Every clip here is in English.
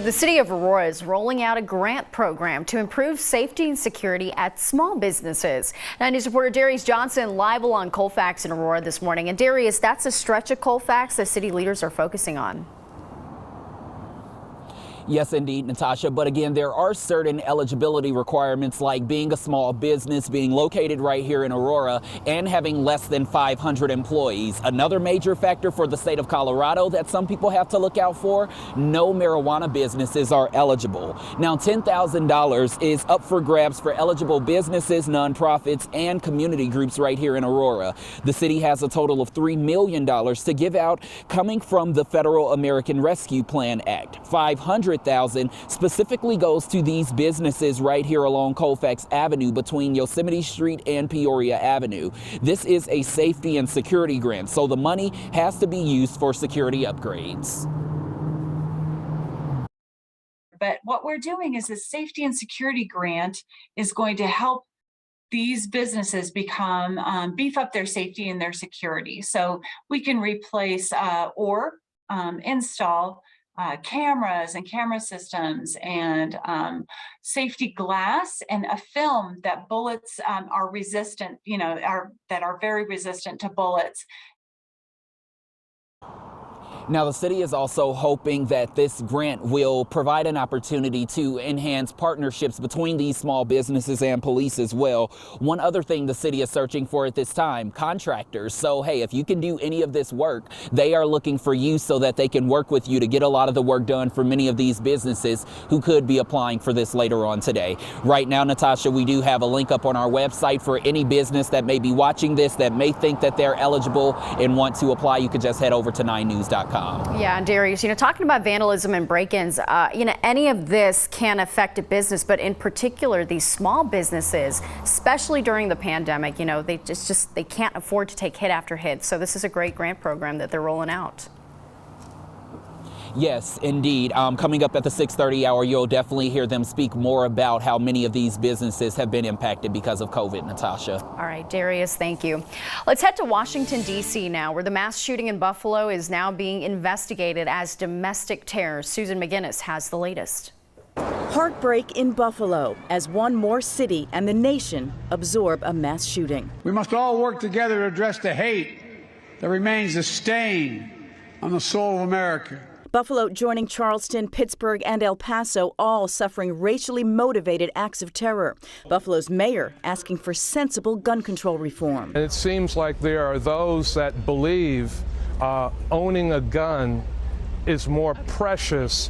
The city of Aurora is rolling out a grant program to improve safety and security at small businesses. 9 News reporter Darius Johnson live along Colfax in Aurora this morning. And Darius, that's a stretch of Colfax the city leaders are focusing on. Yes, indeed, Natasha. But again, there are certain eligibility requirements like being a small business, being located right here in Aurora, and having less than 500 employees. Another major factor for the state of Colorado that some people have to look out for, no marijuana businesses are eligible. Now, $10,000 is up for grabs for eligible businesses, nonprofits, and community groups right here in Aurora. The city has a total of $3 million to give out coming from the Federal American Rescue Plan Act. $500,000 specifically goes to these businesses right here along Colfax Avenue between Yosemite Street and Peoria Avenue. This is a safety and security grant, so the money has to be used for security upgrades. But what we're doing is a safety and security grant is going to help these businesses become beef up their safety and their security. So we can replace or install cameras and camera systems and safety glass and a film that bullets are resistant, that are very resistant to bullets. Now, the city is also hoping that this grant will provide an opportunity to enhance partnerships between these small businesses and police as well. One other thing the city is searching for at this time, contractors. So, hey, if you can do any of this work, they are looking for you so that they can work with you to get a lot of the work done for many of these businesses who could be applying for this later on today. Right now, Natasha, we do have a link up on our website for any business that may be watching this that may think that they're eligible and want to apply. You could just head over to 9news.com. Yeah, and Darius, talking about vandalism and break-ins, any of this can affect a business, but in particular, these small businesses, especially during the pandemic, they can't afford to take hit after hit. So this is a great grant program that they're rolling out. Yes, indeed. Coming up at the 6:30 hour, you'll definitely hear them speak more about how many of these businesses have been impacted because of COVID, Natasha. All right, Darius, thank you. Let's head to Washington, D.C. now, where the mass shooting in Buffalo is now being investigated as domestic terror. Susan McGinnis has the latest. Heartbreak in Buffalo as one more city and the nation absorb a mass shooting. We must all work together to address the hate that remains a stain on the soul of America. Buffalo joining Charleston, Pittsburgh, and El Paso, all suffering racially motivated acts of terror. Buffalo's mayor asking for sensible gun control reform. It seems like there are those that believe owning a gun is more precious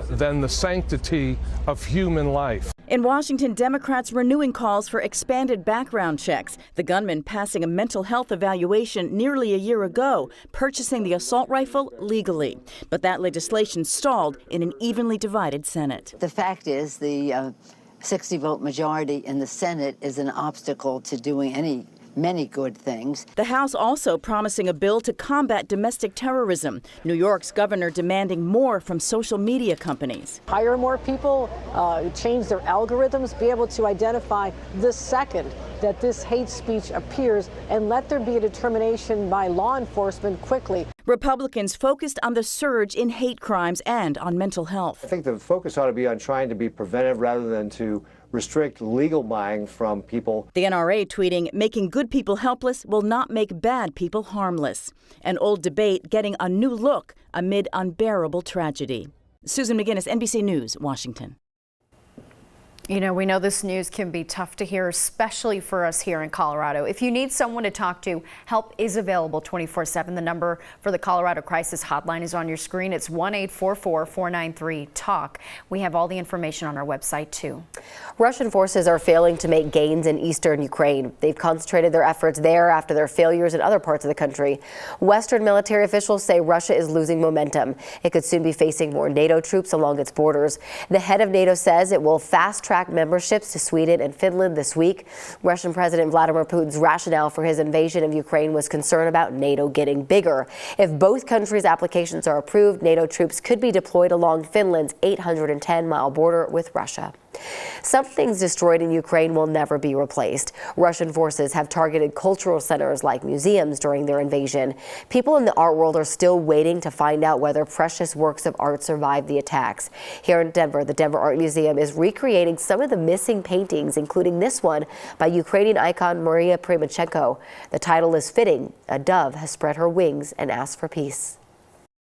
than the sanctity of human life. In Washington, Democrats renewing calls for expanded background checks. The gunman passing a mental health evaluation nearly a year ago, purchasing the assault rifle legally. But that legislation stalled in an evenly divided Senate. The fact is the 60-vote majority in the Senate is an obstacle to doing many good things. The House also promising a bill to combat domestic terrorism. New York's governor demanding more from social media companies. Hire more people, change their algorithms, be able to identify the second that this hate speech appears, and let there be a determination by law enforcement quickly. Republicans focused on the surge in hate crimes and on mental health. I think the focus ought to be on trying to be preventive rather than to restrict legal buying from people. The NRA tweeting, making good people helpless will not make bad people harmless. An old debate getting a new look amid unbearable tragedy. Susan McGinnis, NBC News, Washington. We know this news can be tough to hear, especially for us here in Colorado. If you need someone to talk to, help is available 24/7. The number for the Colorado Crisis Hotline is on your screen. It's 1-844-493-TALK. We have all the information on our website, too. Russian forces are failing to make gains in eastern Ukraine. They've concentrated their efforts there after their failures in other parts of the country. Western military officials say Russia is losing momentum. It could soon be facing more NATO troops along its borders. The head of NATO says it will fast-track memberships to Sweden and Finland this week. Russian President Vladimir Putin's rationale for his invasion of Ukraine was concern about NATO getting bigger. If both countries' applications are approved, NATO troops could be deployed along Finland's 810-mile border with Russia. Some things destroyed in Ukraine will never be replaced. Russian forces have targeted cultural centers like museums during their invasion. People in the art world are still waiting to find out whether precious works of art survived the attacks. Here in Denver, the Denver Art Museum is recreating some of the missing paintings, including this one by Ukrainian icon Maria Primachenko. The title is fitting. A dove has spread her wings and asked for peace.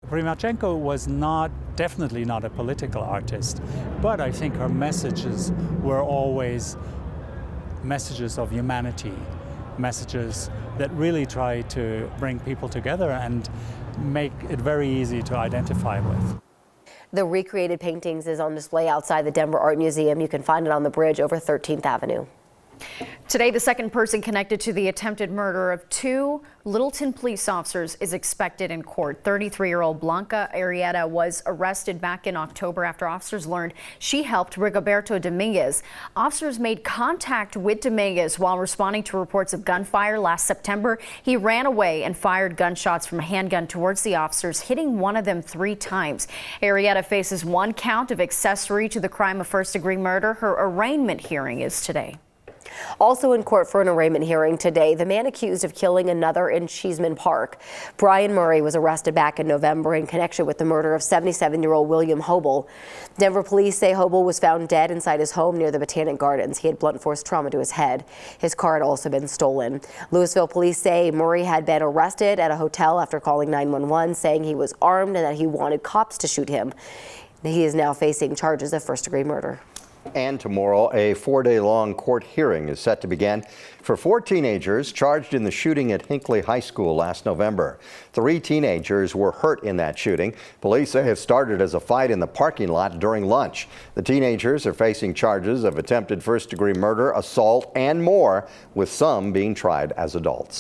Primachenko was definitely not a political artist, but I think her messages were always messages of humanity, messages that really try to bring people together and make it very easy to identify with. The recreated paintings is on display outside the Denver Art Museum. You can find it on the bridge over 13th Avenue. Today, the second person connected to the attempted murder of 2 Littleton police officers is expected in court. 33-year-old Blanca Arrieta was arrested back in October after officers learned she helped Rigoberto Dominguez. Officers made contact with Dominguez while responding to reports of gunfire last September. He ran away and fired gunshots from a handgun towards the officers, hitting one of them 3 times. Arrieta faces 1 count of accessory to the crime of first-degree murder. Her arraignment hearing is today. Also in court for an arraignment hearing today, the man accused of killing another in Cheeseman Park. Brian Murray was arrested back in November in connection with the murder of 77-year-old William Hobel. Denver police say Hobel was found dead inside his home near the Botanic Gardens. He had blunt force trauma to his head. His car had also been stolen. Louisville police say Murray had been arrested at a hotel after calling 911, saying he was armed and that he wanted cops to shoot him. He is now facing charges of first-degree murder. And tomorrow, a 4-day-long court hearing is set to begin for 4 teenagers charged in the shooting at Hinckley High School last November. 3 teenagers were hurt in that shooting. Police say it started as a fight in the parking lot during lunch. The teenagers are facing charges of attempted first-degree murder, assault, and more, with some being tried as adults.